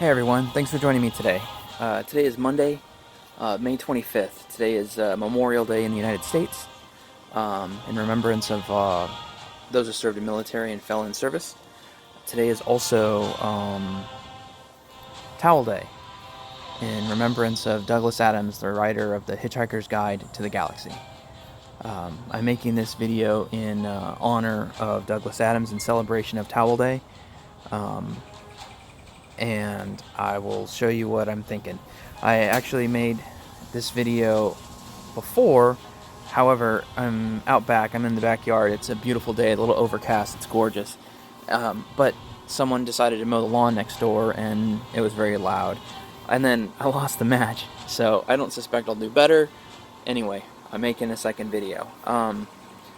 Hey everyone, thanks for joining me today. Today is Monday, May 25th. Today is Memorial Day in the United States, in remembrance of those who served in military and fell in service. Today is also Towel Day, in remembrance of Douglas Adams, the writer of the Hitchhiker's Guide to the Galaxy. I'm making this video in honor of Douglas Adams in celebration of Towel Day. And I will show you what I'm thinking. I actually made this video before, however, I'm out back, I'm in the backyard, it's a beautiful day, a little overcast, it's gorgeous, but someone decided to mow the lawn next door and it was very loud, and then I lost the match, so I don't suspect I'll do better. Anyway, I'm making a second video.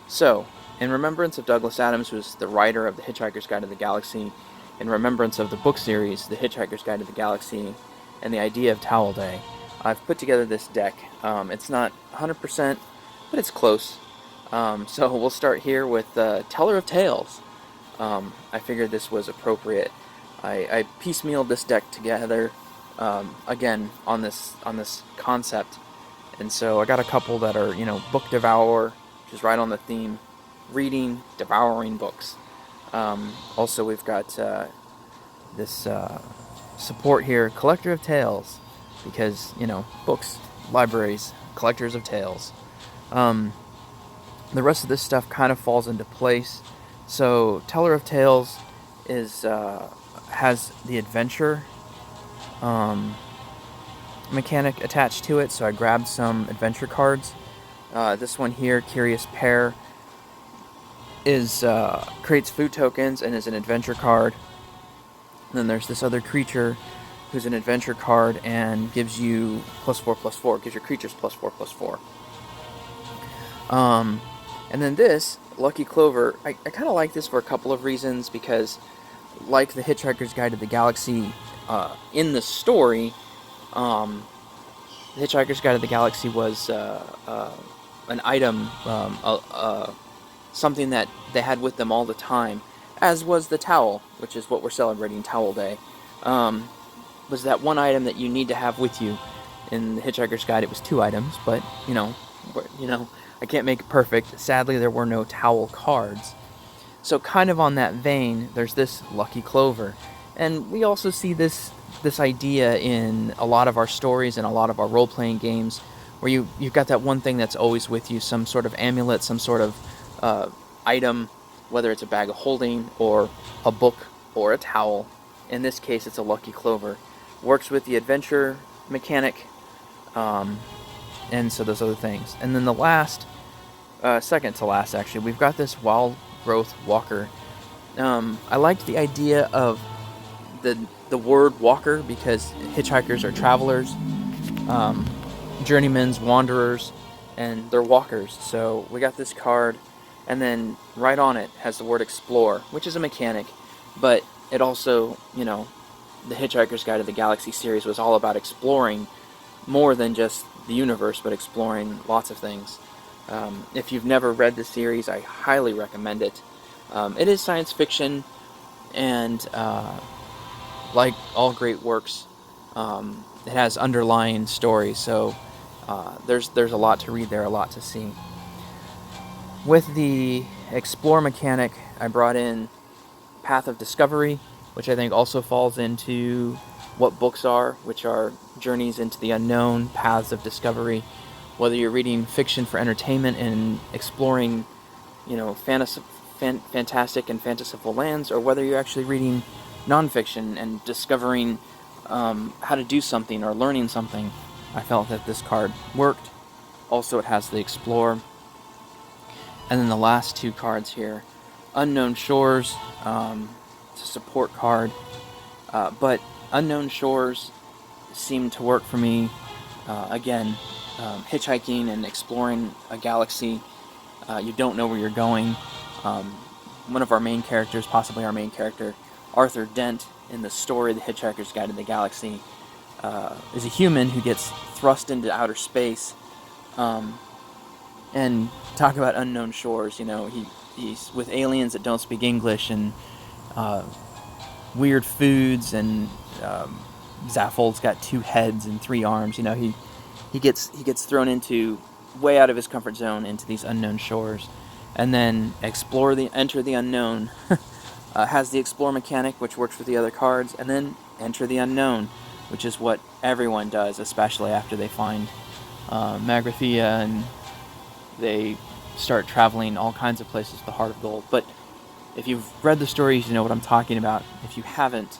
So, in remembrance of Douglas Adams, who's the writer of the Hitchhiker's Guide to the Galaxy, in remembrance of the book series, The Hitchhiker's Guide to the Galaxy, and the idea of Towel Day, I've put together this deck. It's not 100%, but it's close. So we'll start here with Teller of Tales. I figured this was appropriate. I piecemealed this deck together, again, on this concept. And so I got a couple that are, Book Devourer, which is right on the theme, reading, devouring books. Also, we've got this support here, Collector of Tales, because, books, libraries, collectors of tales. The rest of this stuff kind of falls into place. So, Teller of Tales has the adventure mechanic attached to it, so I grabbed some adventure cards. This one here, Curious Pair, creates food tokens and is an adventure card. And then there's this other creature who's an adventure card and gives you +4/+4, gives your creatures +4/+4. And then this, Lucky Clover, I kind of like this for a couple of reasons, because like the Hitchhiker's Guide to the Galaxy, in the story, the Hitchhiker's Guide to the Galaxy was an item, something that they had with them all the time, as was the towel, which is what we're celebrating, Towel Day. Was that one item that you need to have with you. In the Hitchhiker's Guide, it was 2 items, but, I can't make it perfect. Sadly, there were no towel cards. So kind of on that vein, there's this Lucky Clover. And we also see this idea in a lot of our stories and a lot of our role-playing games, where you've got that one thing that's always with you, some sort of amulet, some sort of item, whether it's a bag of holding or a book or a towel. In this case, it's a Lucky Clover. Works with the adventure mechanic, and so those other things. And then the last, second to last actually, we've got this Wild Growth Walker. I liked the idea of the word walker, because hitchhikers are travelers, journeymans, wanderers, and they're walkers. So we got this card, and then right on it has the word explore, which is a mechanic, but it also, the Hitchhiker's Guide to the Galaxy series was all about exploring more than just the universe, but exploring lots of things. If you've never read the series, I highly recommend it. It is science fiction, and like all great works, it has underlying stories, so there's a lot to read there, a lot to see. With the explore mechanic, I brought in Path of Discovery, which I think also falls into what books are, which are journeys into the unknown, paths of discovery. Whether you're reading fiction for entertainment and exploring, fantastic and fanciful lands, or whether you're actually reading nonfiction and discovering how to do something or learning something, I felt that this card worked. Also, it has the explore. And then the last 2 cards here, Unknown Shores, it's a support card, but Unknown Shores seemed to work for me. Again, hitchhiking and exploring a galaxy, you don't know where you're going. One of our main characters, possibly our main character, Arthur Dent, in the story The Hitchhiker's Guide to the Galaxy, is a human who gets thrust into outer space. And talk about unknown shores, he's with aliens that don't speak English, and weird foods, and Zaphold's got 2 heads and 3 arms. You know, he gets thrown into way out of his comfort zone into these unknown shores, and then enter the unknown. Has the explore mechanic, which works with the other cards, and then enter the unknown, which is what everyone does, especially after they find Magrathea and they start traveling all kinds of places to the Heart of Gold. But if you've read the stories, you know what I'm talking about. If you haven't,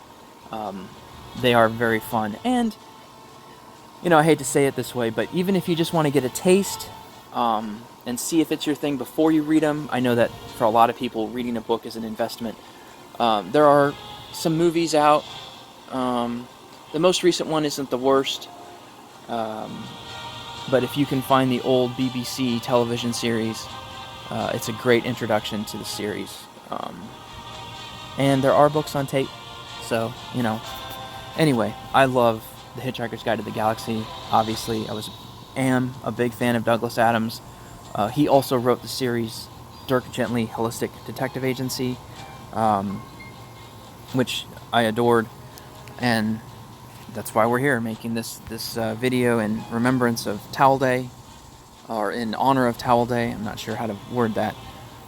they are very fun. And, you know, I hate to say it this way, but even if you just want to get a taste and see if it's your thing before you read them, I know that for a lot of people, reading a book is an investment. There are some movies out. The most recent one isn't the worst. But if you can find the old BBC television series, it's a great introduction to the series. And there are books on tape, so, you know. Anyway, I love The Hitchhiker's Guide to the Galaxy. Obviously, am a big fan of Douglas Adams. He also wrote the series Dirk Gently Holistic Detective Agency, which I adored, and that's why we're here making this video in remembrance of Towel Day, or in honor of Towel Day. I'm not sure how to word that,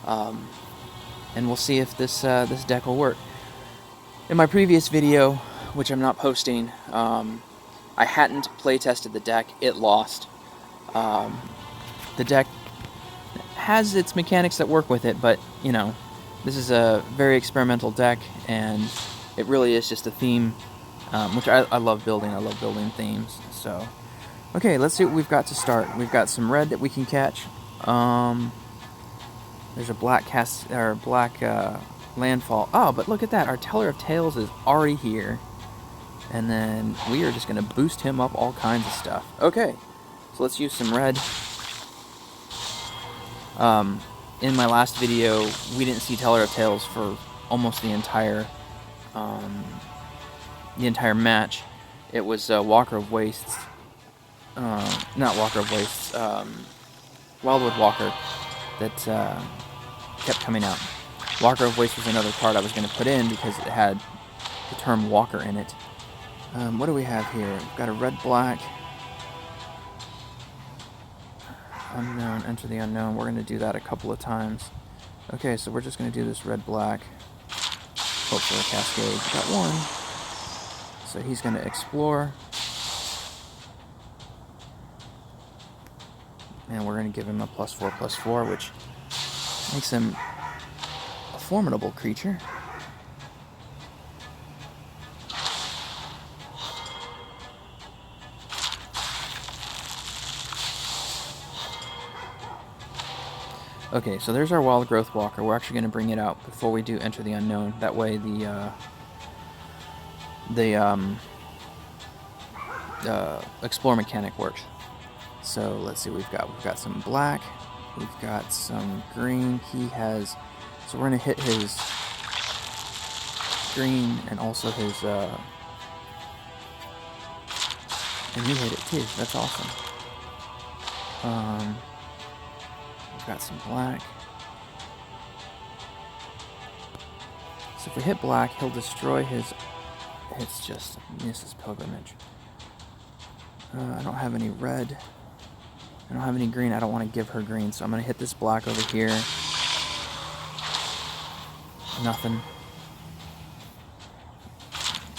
and we'll see if this deck will work. In my previous video, which I'm not posting, I hadn't play tested the deck. It lost. The deck has its mechanics that work with it, but, you know, this is a very experimental deck, and it really is just a theme, which I love building. I love building themes. So, okay, let's see what we've got to start. We've got some red that we can catch. There's a black landfall. Oh, but look at that. Our Teller of Tales is already here. And then we are just going to boost him up all kinds of stuff. Okay, so let's use some red. In my last video, we didn't see Teller of Tales for almost the entire match. It was Walker of Wastes. Not Walker of Wastes. Wildwood Walker that kept coming out. Walker of Wastes was another card I was going to put in because it had the term Walker in it. What do we have here? We've got a red-black. Unknown, enter the unknown. We're going to do that a couple of times. Okay, so we're just going to do this red-black. Hope for a cascade. We got one. So he's going to explore. And we're going to give him a +4/+4, which makes him a formidable creature. Okay, so there's our Wild Growth Walker. We're actually going to bring it out before we do Enter the Unknown. That way the Explore mechanic works. So let's see what we've got. We've got some black. We've got some green. So we're going to hit his green and also his... and you hit it too. That's awesome. We've got some black. So if we hit black, he'll destroy his... It's just Mrs. Pilgrimage. I don't have any red. I don't have any green. I don't want to give her green, so I'm going to hit this black over here. Nothing.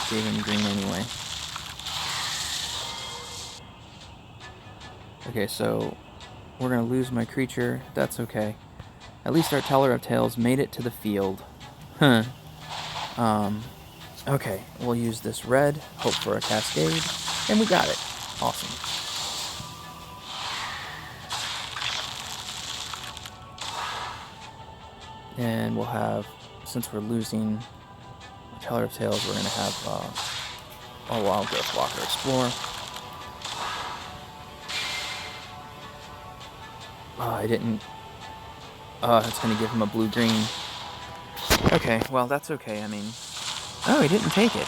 Gave him green anyway. Okay, so we're going to lose my creature. That's okay. At least our Teller of Tales made it to the field. Huh. Okay, we'll use this red, hope for a cascade, and we got it. Awesome. And we'll have, since we're losing Teller of Tales, we're going to have our Wild Growth Walker Explore. I didn't... it's going to give him a blue-green. Okay, well, that's okay, I mean... Oh, he didn't take it.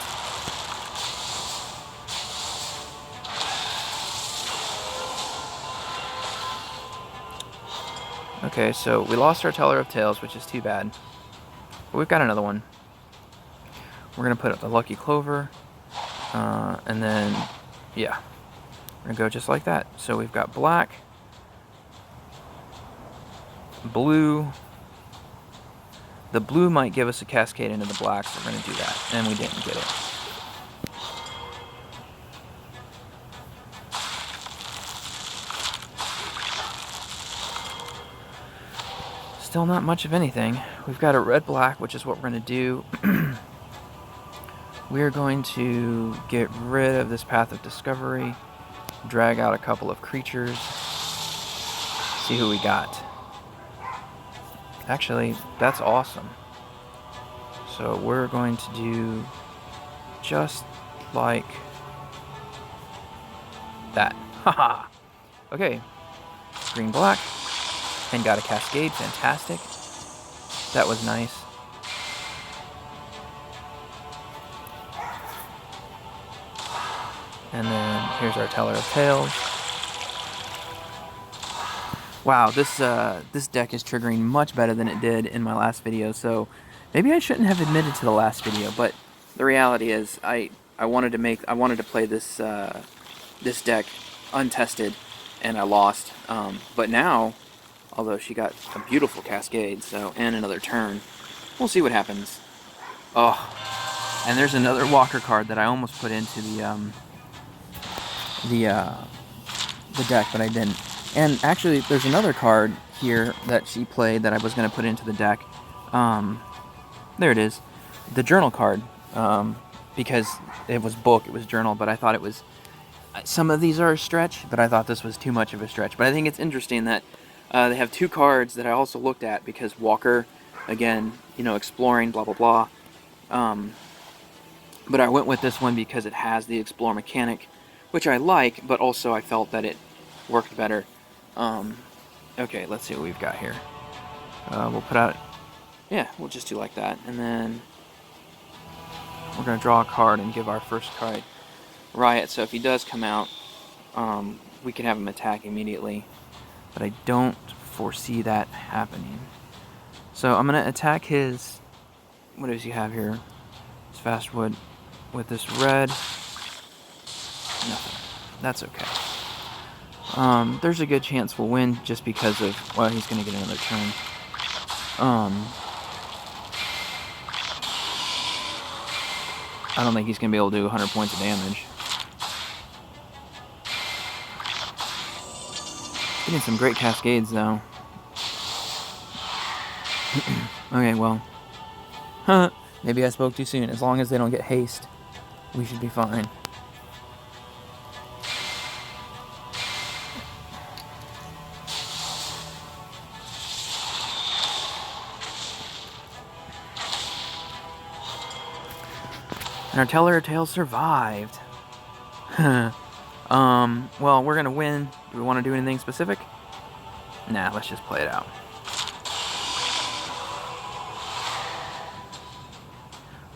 Okay, so we lost our Teller of Tales, which is too bad. But we've got another one. We're going to put up the Lucky Clover. And then, yeah, we're going to go just like that. So we've got black, blue. The blue might give us a cascade into the black, so we're going to do that. And we didn't get it. Still not much of anything. We've got a red-black, which is what we're going to do. We're going to get rid of this Path of Discovery, drag out a couple of creatures, see who we got. Actually, that's awesome. So we're going to do just like that. Haha. Okay. Green, black. And got a cascade. Fantastic. That was nice. And then here's our Teller of Tales. Wow, this deck is triggering much better than it did in my last video, so maybe I shouldn't have admitted to the last video, but the reality is I wanted to play this this deck untested, and I lost. But now, although she got a beautiful cascade, so, and another turn, we'll see what happens. Oh, and there's another Walker card that I almost put into the deck, but I didn't. And actually, there's another card here that she played that I was going to put into the deck. There it is, the journal card, because it was book, it was journal, but I thought it was, some of these are a stretch, but I thought this was too much of a stretch. But I think it's interesting that they have two cards that I also looked at, because Walker, again, you know, exploring, blah, blah, blah. But I went with this one because it has the explore mechanic, which I like, but also I felt that it worked better. Okay, let's see what we've got here. We'll put out, yeah, we'll just do like that, and then we're going to draw a card and give our first card Riot. So if he does come out, we can have him attack immediately, but I don't foresee that happening. So I'm going to attack his, what does he have here? His Fastwood with this red. Nothing. That's okay. There's a good chance we'll win just because of, well, he's going to get another turn. I don't think he's going to be able to do 100 points of damage. Getting some great cascades, though. Okay, well. Maybe I spoke too soon. As long as they don't get haste, we should be fine. And our Teller of Tales survived. Well, we're gonna win. Do we want to do anything specific? Nah, let's just play it out.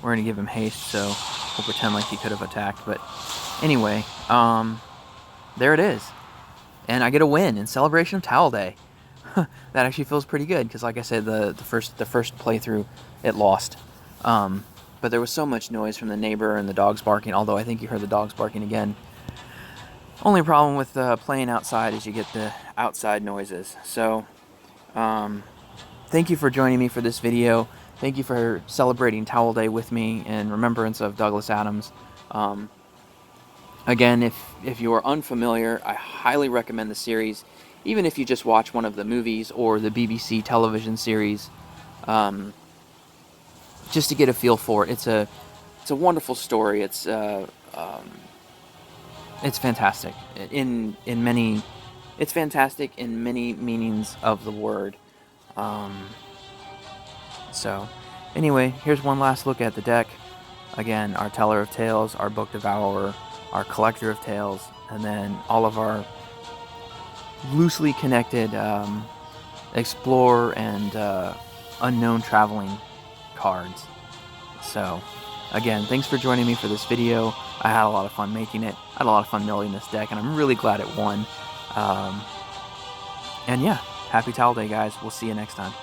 We're gonna give him haste, so we'll pretend like he could have attacked. But anyway, there it is. And I get a win in celebration of Towel Day. That actually feels pretty good, because like I said, the first playthrough, it lost. But there was so much noise from the neighbor and the dogs barking, although I think you heard the dogs barking again. Only problem with playing outside is you get the outside noises. So, thank you for joining me for this video. Thank you for celebrating Towel Day with me in remembrance of Douglas Adams. Again, if you are unfamiliar, I highly recommend the series, even if you just watch one of the movies or the BBC television series. Just to get a feel for it. It's a wonderful story. It's fantastic it's fantastic in many meanings of the word. So anyway, here's one last look at the deck. Again, our Teller of Tales, our Book Devourer, our Collector of Tales, and then all of our loosely connected Explore and Unknown Traveling cards. So again, thanks for joining me for this video. I had a lot of fun making it. I had a lot of fun building this deck, and I'm really glad it won. And yeah, happy Towel Day, guys. We'll see you next time.